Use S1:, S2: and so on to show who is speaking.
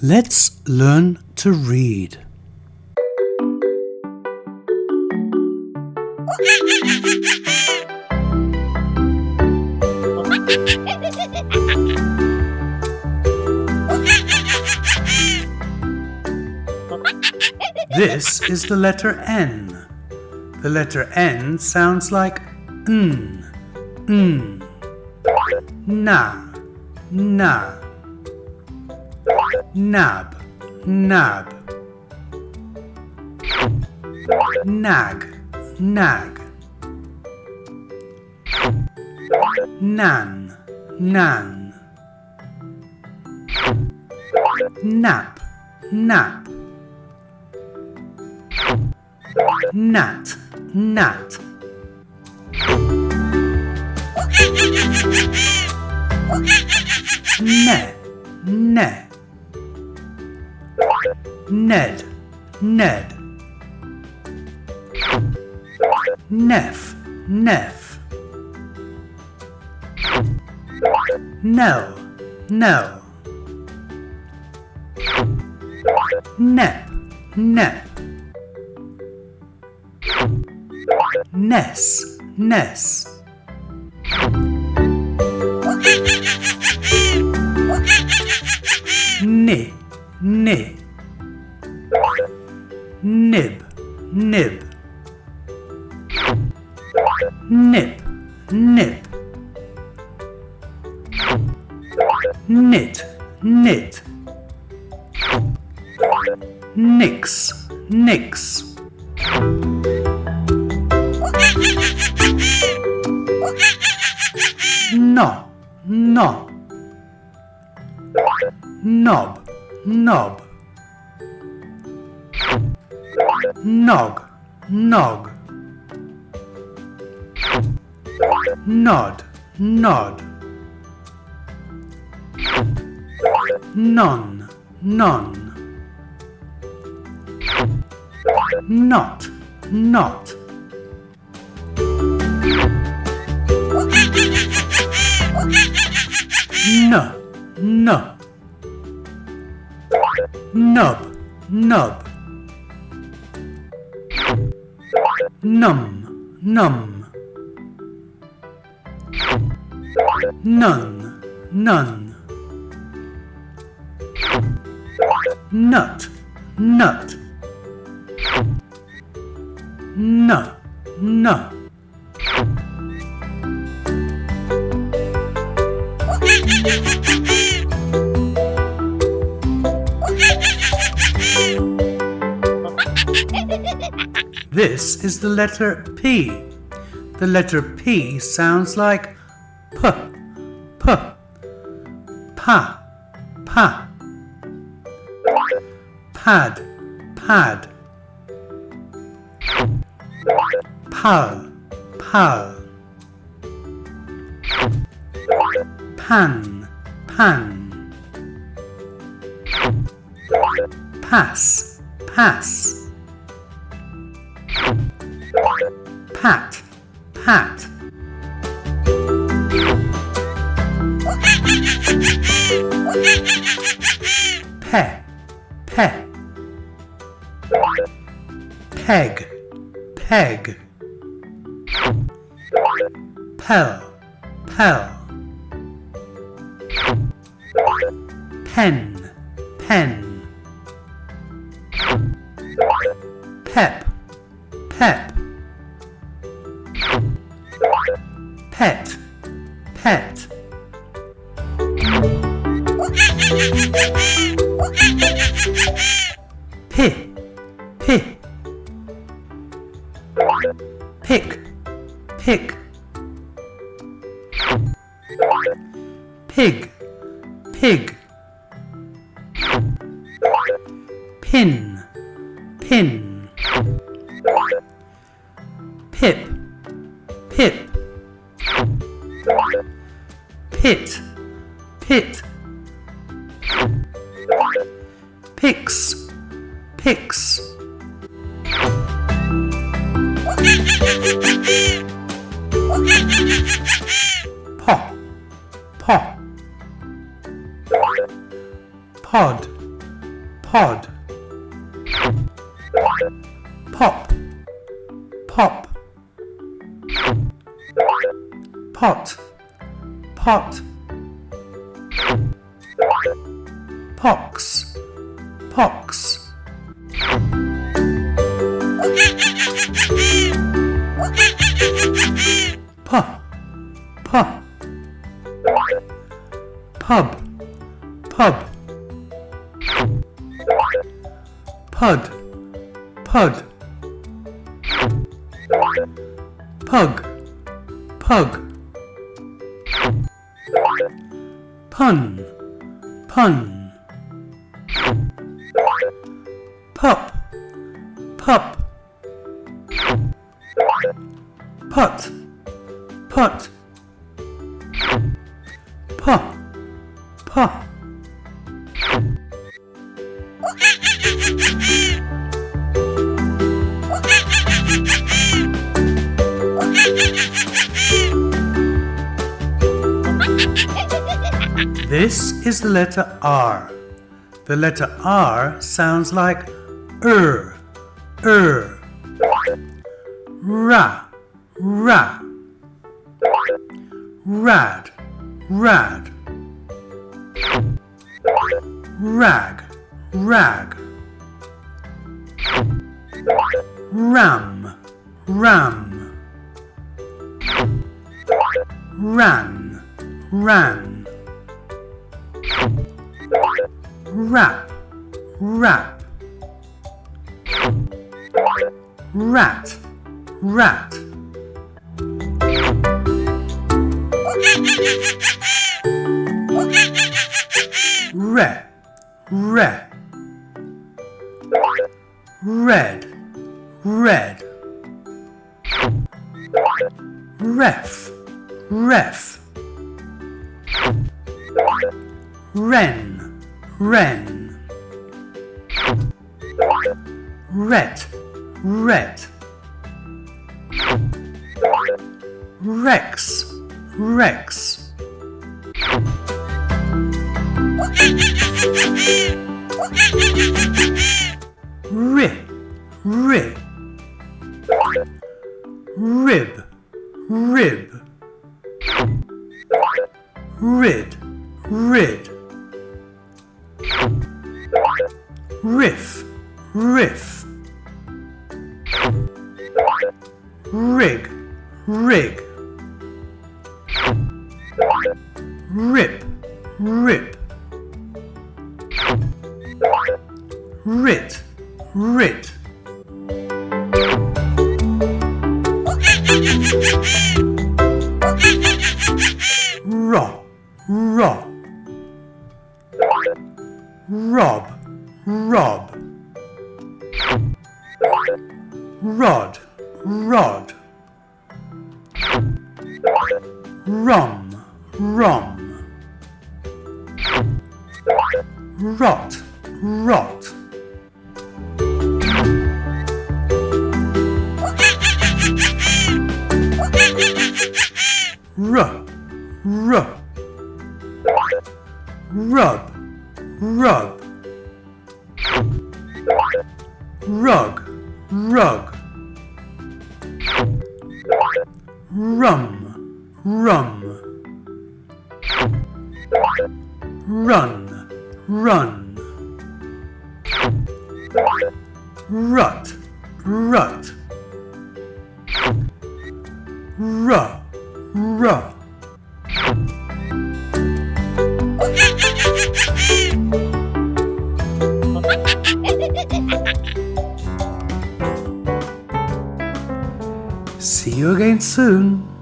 S1: Let's learn to read. This is the letter N. The letter N sounds like n, na, na, nab, nab, nag, nag, nan, nan, nap, nap, nat, nat, ne, ne, ned, ned, nef, nef, nell, nell, nep, nep, Ness, Ness, Ni, Ni, Nib, Nib, Nip, Nip, Knit, Knit, Nix, Nix, No, no, Knob, knob, Nog, nog, Nod, nod, Non, non, Not, not, No, no, Nub, nub, Num, num, None, none, Nut, nut, No, no. This is the letter P. The letter P sounds like p, p, pa, pa, pad, pad, pal, pal, pan, pan, pass, pass, pat, pat, pe, pe, peg, peg, pel, pel, pen, pen, pep, pep, pet, pet, pi, pi, pick, pick, pig, pig, pin, pin, pip, pip, pit, pit, pix, pix, pop, pop, pod, pod, pop, pop, pot, pot, pox, pox, puh, puh, pub, pub, pud, pud, pug, pug, pun, pun, pup, pup, put, put, puh, puh. This is the letter R. The letter R sounds like r, ra, ra, rad, rad, rag, rag, ram, ram, ran, ran, rap, rap, rat, rat, re, re, red, red, ref, ref, ren, ren, ret, ret, rex, rex, ri, ri, rib, rib, rid, rid, riff, riff, rig, rig, rip, rip, rit, rit, raw, raw, rob, rob, rod, rod, rom, rom, rot, rot, r, r, rub, rub, rug, rug, rum, rum, run, run, rut, rut, ruh, ruh. See you again soon.